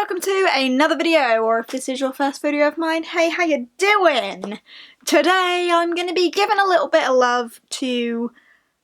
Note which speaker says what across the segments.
Speaker 1: welcome to another video, or if this is your first video of mine, hey, how you doing? Today I'm going to be giving a little bit of love to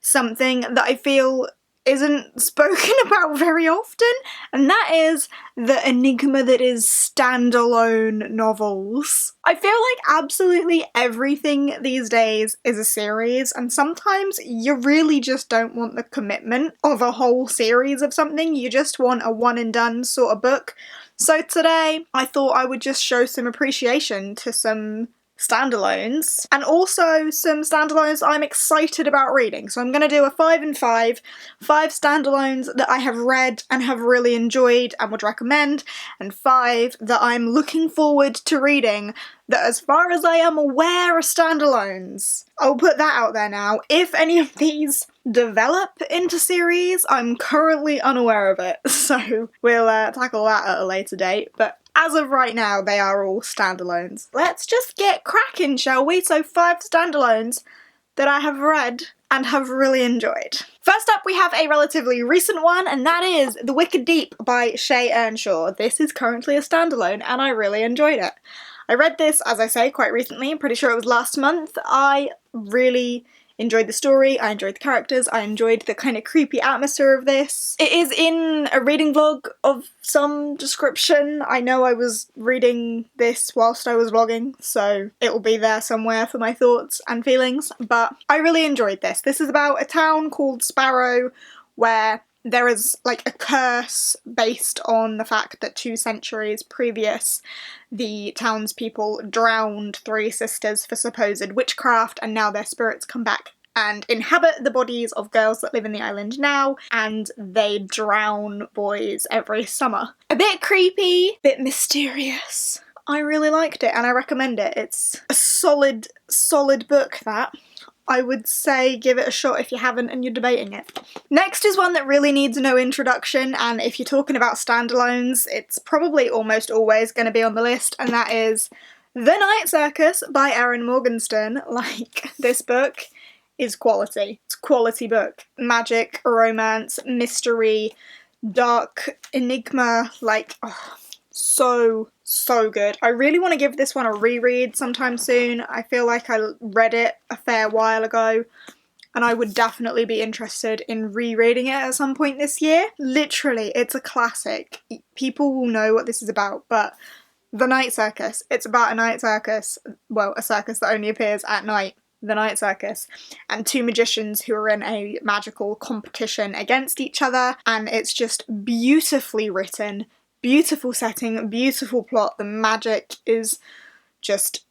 Speaker 1: something that I feel isn't spoken about very often, and that is the enigma that is standalone novels. I feel like absolutely everything these days is a series, and sometimes you really just don't want the commitment of a whole series of something, you just want a one and done sort of book. So today I thought I would just show some appreciation to some standalones, and also some standalones I'm excited about reading. So I'm going to do a 5 and 5, 5 standalones that I have read and have really enjoyed and would recommend, and 5 that I'm looking forward to reading that, as far as I am aware, are standalones. I'll put that out there now. If any of these develop into series, I'm currently unaware of it, so we'll tackle that at a later date, but as of right now, they are all standalones. Let's just get cracking, shall we? So 5 standalones that I have read and have really enjoyed. First up, we have a relatively recent one, and that is The Wicked Deep by Shay Earnshaw. This is currently a standalone, and I really enjoyed it. I read this, as I say, quite recently. I'm pretty sure it was last month. I really enjoyed the story, I enjoyed the characters, I enjoyed the kind of creepy atmosphere of this. It is in a reading vlog of some description. I know I was reading this whilst I was vlogging, so it will be there somewhere for my thoughts and feelings, but I really enjoyed this. This is about a town called Sparrow where there is like a curse based on the fact that 2 centuries previous the townspeople drowned 3 sisters for supposed witchcraft, and now their spirits come back and inhabit the bodies of girls that live in the island now, and they drown boys every summer. A bit creepy, bit mysterious. I really liked it and I recommend it. It's a solid book, that. I would say give it a shot if you haven't and you're debating it. Next is one that really needs no introduction, and if you're talking about standalones, it's probably almost always going to be on the list, and that is The Night Circus by Erin Morgenstern. Like, this book is quality. It's a quality book. Magic, romance, mystery, dark enigma, like, oh, so good. I really want to give this one a reread sometime soon. I feel like I read it a fair while ago and I would definitely be interested in rereading it at some point this year. Literally, it's a classic. People will know what this is about, but The Night Circus. It's about a night circus, well, a circus that only appears at night. The Night Circus, and 2 magicians who are in a magical competition against each other, and it's just beautifully written, beautiful setting, beautiful plot. The magic is just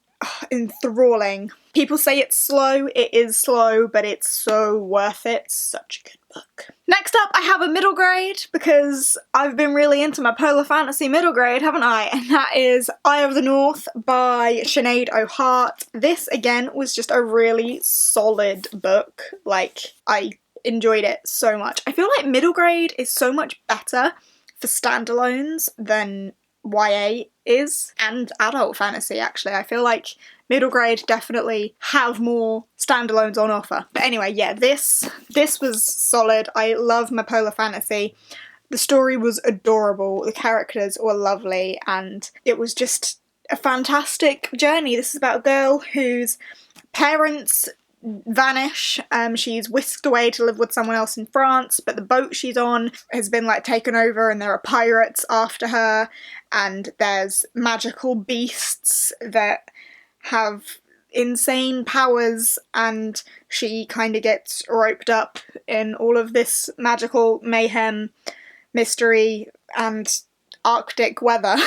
Speaker 1: enthralling. People say it's slow, it is slow, but it's so worth it. Such a good book. Next up, I have a middle grade, because I've been really into my polar fantasy middle grade, haven't I? And that is Eye of the North by Sinead O'Hart. This, again, was just a really solid book. Like, I enjoyed it so much. I feel like middle grade is so much better for standalones than YA is, and adult fantasy, actually. I feel like middle grade definitely have more standalones on offer. But anyway, yeah, this was solid. I love my polar fantasy. The story was adorable, the characters were lovely, and it was just a fantastic journey. This is about a girl whose parents vanish. She's whisked away to live with someone else in France, but the boat she's on has been like taken over and there are pirates after her, and there's magical beasts that have insane powers, and she kind of gets roped up in all of this magical mayhem, mystery, and Arctic weather.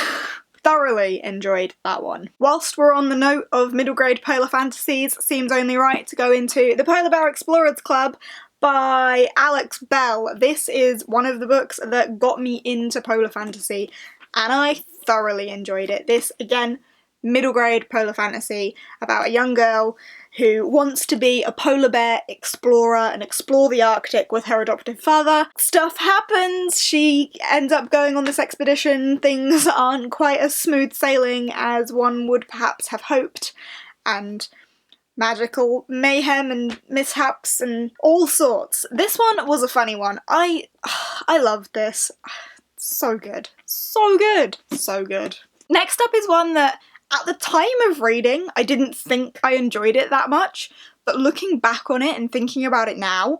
Speaker 1: Thoroughly enjoyed that one. Whilst we're on the note of middle grade polar fantasies, seems only right to go into The Polar Bear Explorers Club by Alex Bell. This is one of the books that got me into polar fantasy, and I thoroughly enjoyed it. This, again, middle grade polar fantasy about a young girl who wants to be a polar bear explorer and explore the Arctic with her adoptive father. Stuff happens, she ends up going on this expedition, things aren't quite as smooth sailing as one would perhaps have hoped, and magical mayhem and mishaps and all sorts. This one was a funny one. I loved this. So good. So good. So good. Next up is one that, at the time of reading, I didn't think I enjoyed it that much, but looking back on it and thinking about it now,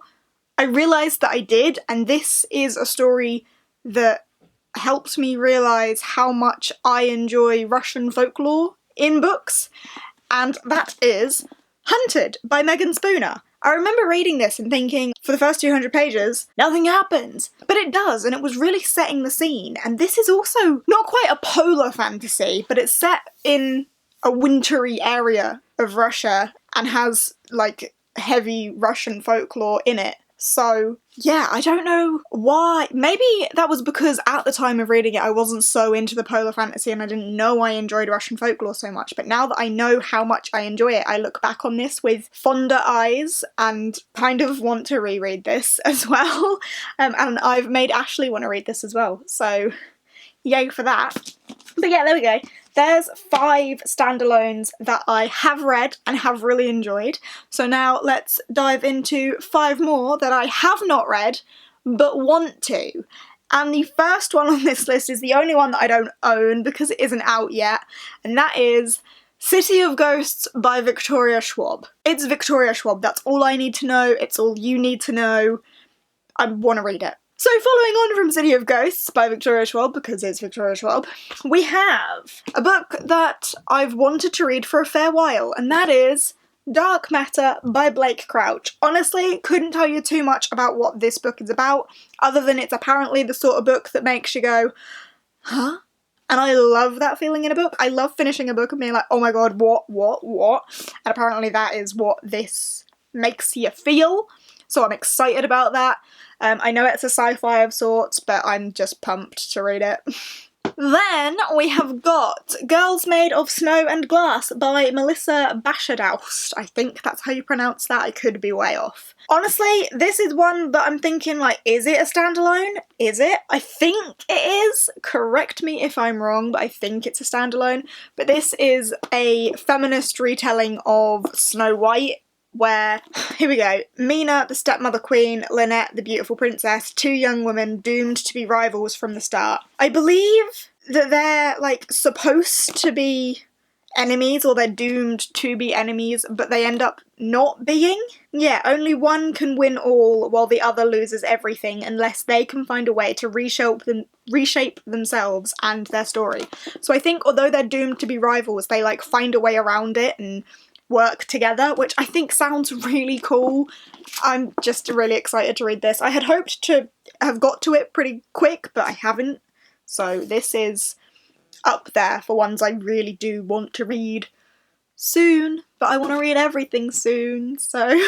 Speaker 1: I realised that I did, and this is a story that helped me realise how much I enjoy Russian folklore in books, and that is Hunted by Megan Spooner. I remember reading this and thinking, for the first 200 pages, nothing happens. But it does, and it was really setting the scene. And this is also not quite a polar fantasy, but it's set in a wintry area of Russia and has, like, heavy Russian folklore in it. So, yeah, I don't know why. Maybe that was because at the time of reading it I wasn't so into the polar fantasy and I didn't know I enjoyed Russian folklore so much, but now that I know how much I enjoy it, I look back on this with fonder eyes and kind of want to reread this as well. And I've made Ashley want to read this as well, so yay for that. But yeah, there we go. There's 5 standalones that I have read and have really enjoyed. So now let's dive into 5 more that I have not read but want to. And the first one on this list is the only one that I don't own because it isn't out yet, and that is City of Ghosts by Victoria Schwab. It's Victoria Schwab, that's all I need to know, it's all you need to know. I want to read it. So following on from City of Ghosts by Victoria Schwab, because it's Victoria Schwab, we have a book that I've wanted to read for a fair while, and that is Dark Matter by Blake Crouch. Honestly, couldn't tell you too much about what this book is about, other than it's apparently the sort of book that makes you go, huh? And I love that feeling in a book. I love finishing a book and being like, oh my god, what? And apparently that is what this makes you feel. So I'm excited about that. I know it's a sci-fi of sorts, but I'm just pumped to read it. Then we have got Girls Made of Snow and Glass by Melissa Bashadaust. I think that's how you pronounce that, I could be way off. Honestly, this is one that I'm thinking, like, is it a standalone? Is it? I think it is. Correct me if I'm wrong, but I think it's a standalone. But this is a feminist retelling of Snow White, where, here we go, Mina, the stepmother queen, Lynette, the beautiful princess, 2 young women doomed to be rivals from the start. I believe that they're, like, supposed to be enemies, or they're doomed to be enemies, but they end up not being. Yeah, only one can win all while the other loses everything unless they can find a way to reshape themselves and their story. So I think although they're doomed to be rivals, they, like, find a way around it and work together, which I think sounds really cool. I'm just really excited to read this. I had hoped to have got to it pretty quick, but I haven't. So this is up there for ones I really do want to read soon, but I want to read everything soon, so...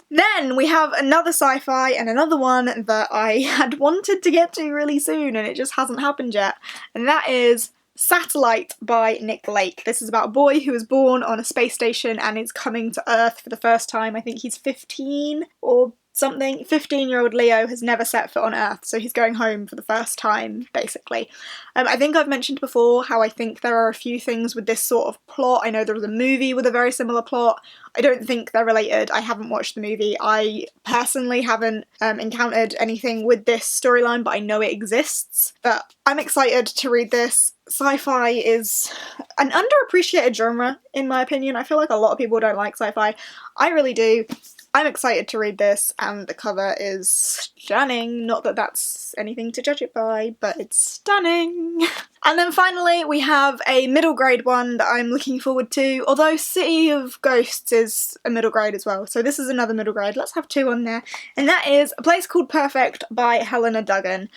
Speaker 1: Then we have another sci-fi and another one that I had wanted to get to really soon and it just hasn't happened yet, and that is Satellite by Nick Lake. This is about a boy who was born on a space station and is coming to Earth for the first time. I think he's 15 or something. 15-year-old Leo has never set foot on Earth, so he's going home for the first time, basically. I think I've mentioned before how I think there are a few things with this sort of plot. I know there was a movie with a very similar plot. I don't think they're related. I haven't watched the movie. I personally haven't encountered anything with this storyline, but I know it exists. But I'm excited to read this. Sci-fi is an underappreciated genre, in my opinion. I feel like a lot of people don't like sci-fi. I really do. I'm excited to read this, and the cover is stunning. Not that that's anything to judge it by, but it's stunning. And then finally we have a middle grade one that I'm looking forward to, although City of Ghosts is a middle grade as well, so this is another middle grade. Let's have 2 on there. And that is A Place Called Perfect by Helena Duggan.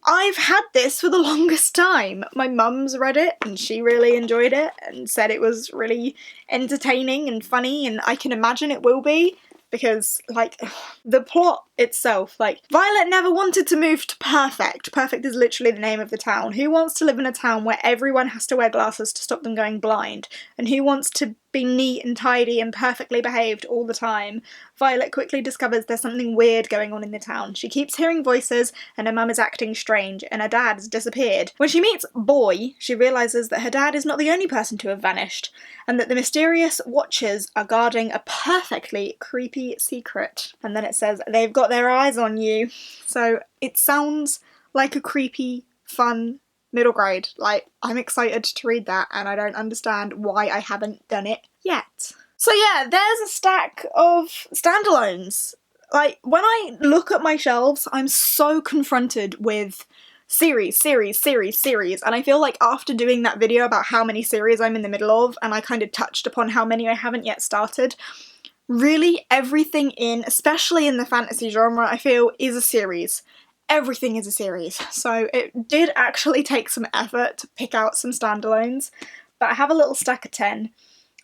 Speaker 1: I've had this for the longest time. My mum's read it and she really enjoyed it and said it was really entertaining and funny, and I can imagine it will be. Because, like, the plot itself, like, Violet never wanted to move to Perfect. Perfect is literally the name of the town. Who wants to live in a town where everyone has to wear glasses to stop them going blind? And who wants to be neat and tidy and perfectly behaved all the time? Violet quickly discovers there's something weird going on in the town. She keeps hearing voices and her mum is acting strange and her dad has disappeared. When she meets Boy, she realises that her dad is not the only person to have vanished and that the mysterious Watchers are guarding a perfectly creepy secret. And then it says, they've got their eyes on you. So it sounds like a creepy fun middle grade. Like, I'm excited to read that and I don't understand why I haven't done it yet. So yeah, there's a stack of standalones. Like, when I look at my shelves, I'm so confronted with series, and I feel like after doing that video about how many series I'm in the middle of, and I kind of touched upon how many I haven't yet started, really everything especially in the fantasy genre, I feel is a series. Everything is a series. So it did actually take some effort to pick out some standalones, but I have a little stack of 10.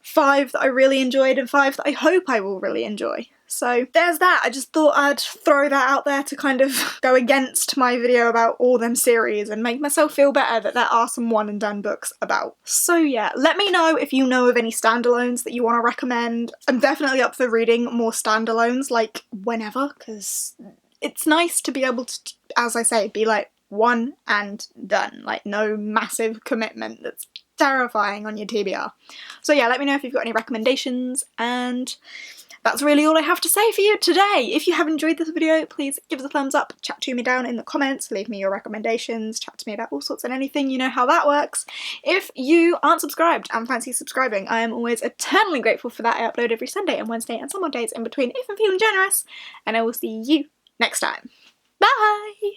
Speaker 1: 5 that I really enjoyed and 5 that I hope I will really enjoy. So there's that. I just thought I'd throw that out there to kind of go against my video about all them series and make myself feel better that there are some one and done books about. So yeah, let me know if you know of any standalones that you want to recommend. I'm definitely up for reading more standalones, like whenever, because it's nice to be able to, as I say, be like one and done. Like no massive commitment that's terrifying on your TBR. So yeah, let me know if you've got any recommendations, and that's really all I have to say for you today. If you have enjoyed this video, please give us a thumbs up, chat to me down in the comments, leave me your recommendations, chat to me about all sorts and anything, you know how that works. If you aren't subscribed and fancy subscribing, I am always eternally grateful for that. I upload every Sunday and Wednesday and some odd days in between if I'm feeling generous, and I will see you next time. Bye!